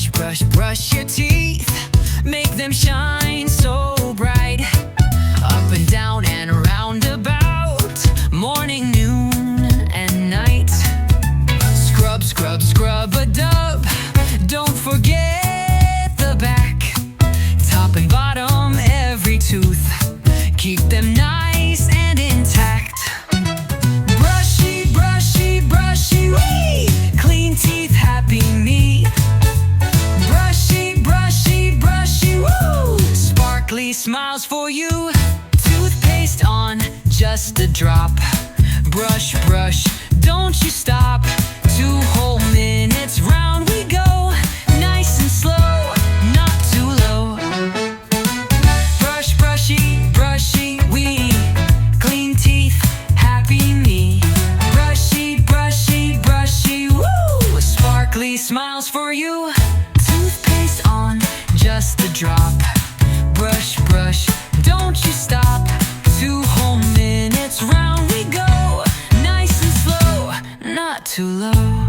Brush, brush, brush your teeth. Make them shine so bright. Up and down and around about. Morning, noon, and night. Scrub, scrub, scrub a dub. Don't forget the back. Top and bottom, every tooth. Keep them nice and intact. Brushy, brushy, brushy, wee! Clean teeth, happy me. Brushy, brushy, brushy, woo! Sparkly smiles for you. Toothpaste on, just a drop. Brush, brush, don't you stop. 2 whole minutes, round we go. Nice and slow, not too low. Brush, brushy, brushy, wee! Clean teeth, happy me. Brushy, brushy, brushy, woo! Sparkly smiles for you. Toothpaste on, just a drop. Brush, brush, don't you stop. 2 whole minutes, round we go. Nice and slow, not too low.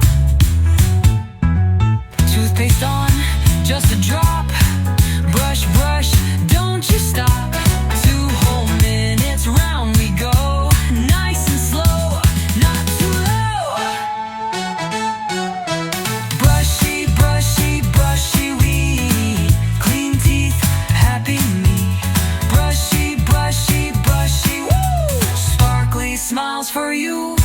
Toothpaste on, just a drop. Brush, brush, don't you stop. 2 whole minutes, round we go. Nice and slow, not too low. Brushy, brushy, brushy, wee! Clean teeth, happy me. Brushy, brushy, brushy, woo! Sparkly smiles for you.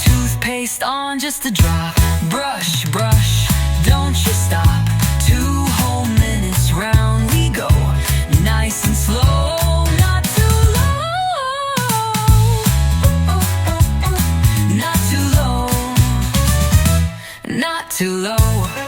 Toothpaste on, just a drop. Brush, brush, don't you stop. 2 whole minutes, round we go. Nice and slow, not too low. Not too low. Not too low.